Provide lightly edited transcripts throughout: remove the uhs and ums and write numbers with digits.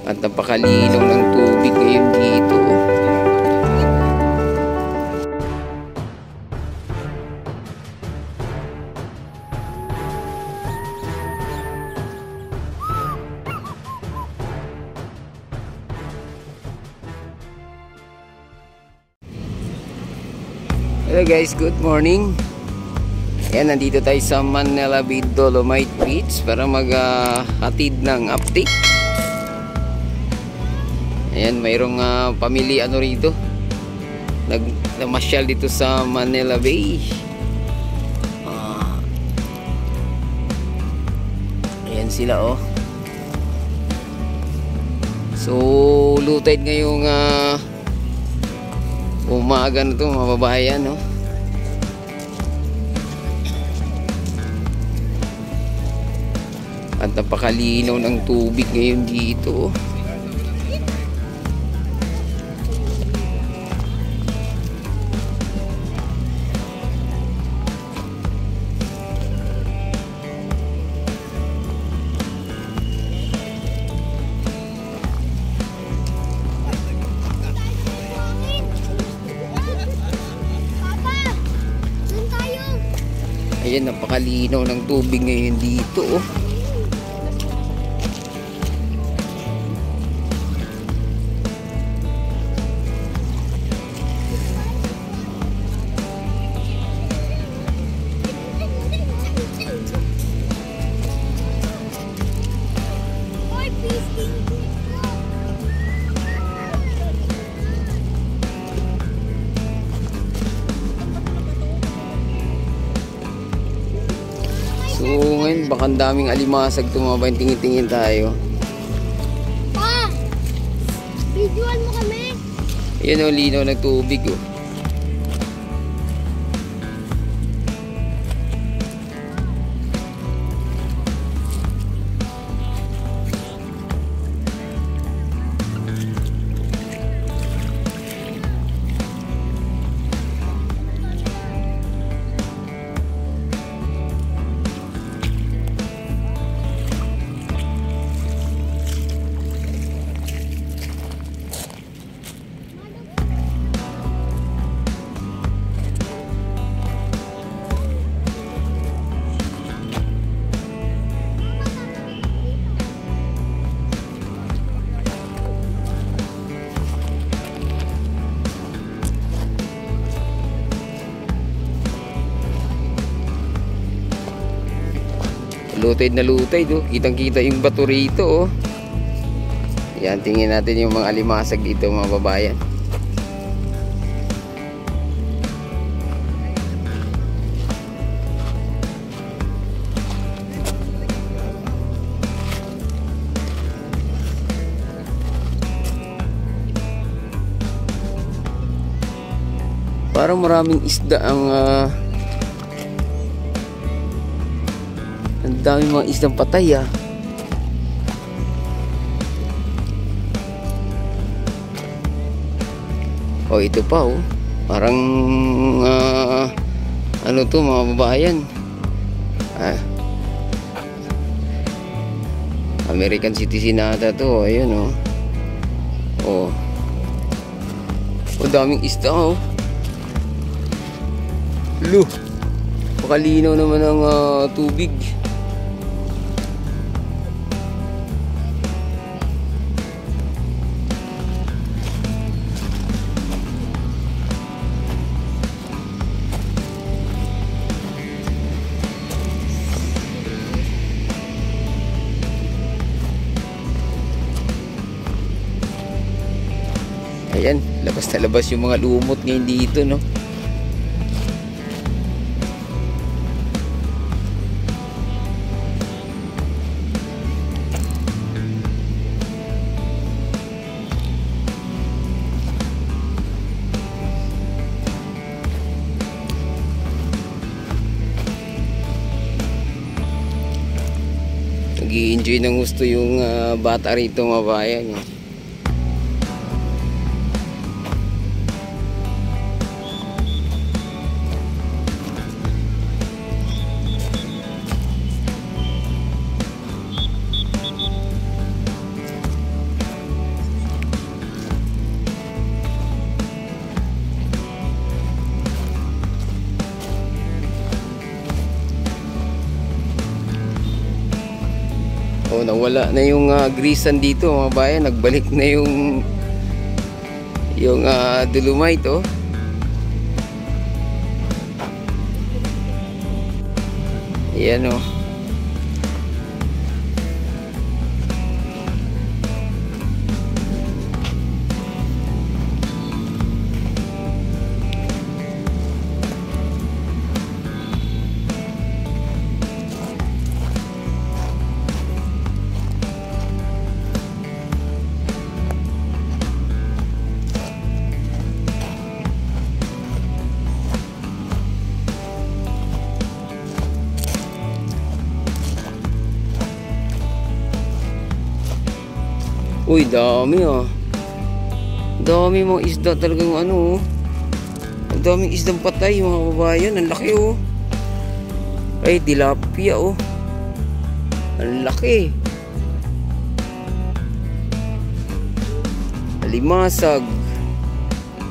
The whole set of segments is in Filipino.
At napakalinaw ng tubig ngayon dito. Hello guys, good morning. Ayan, nandito tayo sa Manila Bay Dolomite Beach para maghatid ng update. Ayan, mayroong pamilya rito. Namasyal dito sa Manila Bay. Ayan sila oh. So, low tide ngayong umaga na ito mga babayan no? At napakalinaw ng tubig ngayon dito. Ayan, napakalinaw ng tubig ngayon dito oh. So ngayon baka ang daming alimasag tumabay, tingin-tingin tayo. Pa! Videoan mo kami! Ayan o, linaw ng tubig oh. Lutid na lutid oh. Kitang kita yung bato rito oh. Yan, tingin natin yung mga alimasag dito mga babayan. Parang maraming isda ang dami mga isdang patay ah. Oh, ito pa oh. Parang ano to mga babayan. American citizen ata to. Ayun oh. Oh. Oh, daming isda oh. Lu. Pakalinaw naman ang tubig. Ayan, labas na labas yung mga lumot ngayon dito, no? Nag-i-enjoy ng gusto yung bata rito, mga bayan. nawala na yung grisan dito mga bayan. Nagbalik na yung dolomite oh. Ayan oh. Uy, dami ah. Dami mga isda talagang ano oh. Ang daming isdang patay mga kababayan. Ang laki oh. Ay, tilapia oh. Ang laki. Alimasag.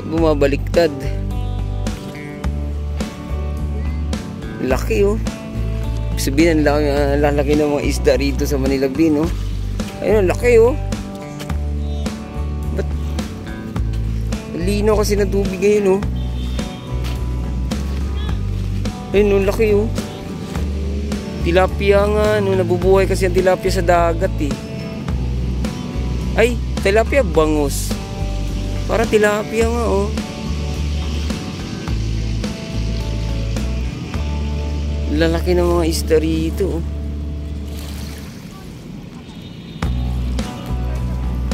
Bumabaliktad. Laki oh. Sabihin ang lalaki ng mga isda rito sa Manila Bin oh. Ayun, ang laki oh. Lino kasi ng tubig ngayon oh. Ayun oh, laki oh. Tilapia nga no, nabubuhay kasi ang tilapia sa dagat eh. Ay, tilapia bangus. Para tilapia nga oh. Lalaki ng mga isda rito oh.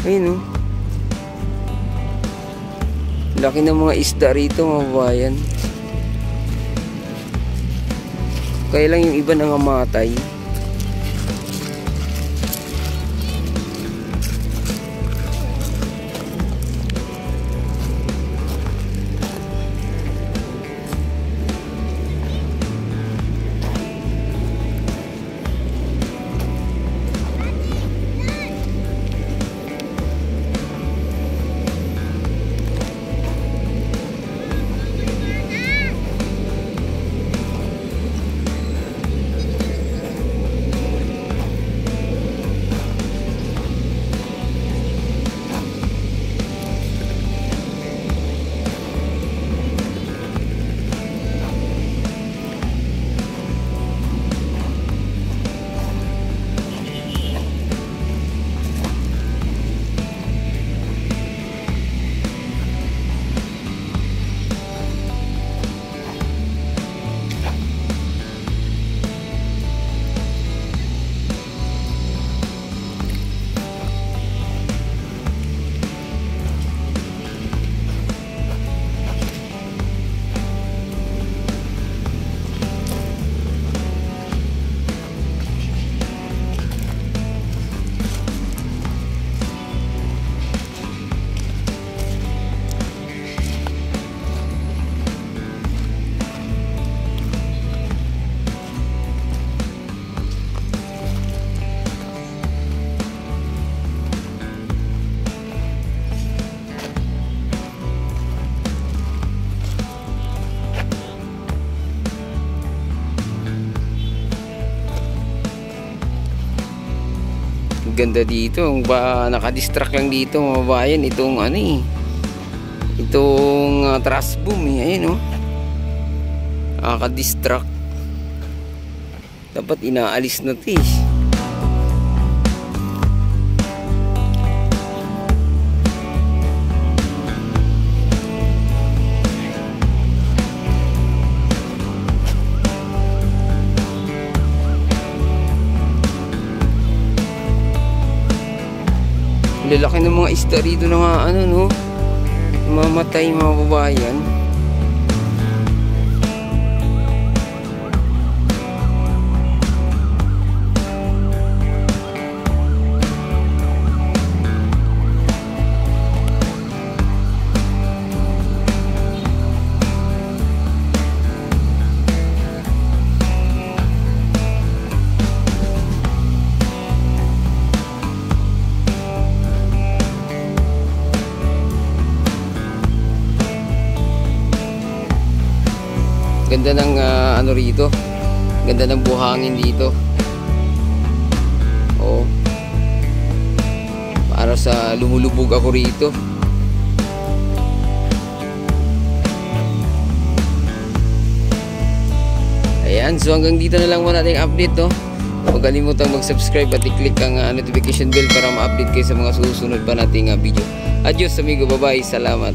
Ayun oh. Laki ng mga isda rito mga bayan. Kaya lang yung iba nangamatay. Ganda dito, nakadistract lang dito mga bayan itong ano eh, itong trash boom eh. Ayun oh, nakadistract. Dapat inaalis na ito eh. Lalaki ng mga isda rito na nga ano no, mamatay mga babayan. Ganda ng ano rito. Ganda ng buhangin dito. Oh. basta lumulubog ako rito. Ayan, so hanggang dito na lang muna ating update, no? Huwag kalimutang mag-subscribe at i-click ang notification bell para ma-update kayo sa mga susunod pa nating video. Adios amigo, bye-bye, salamat.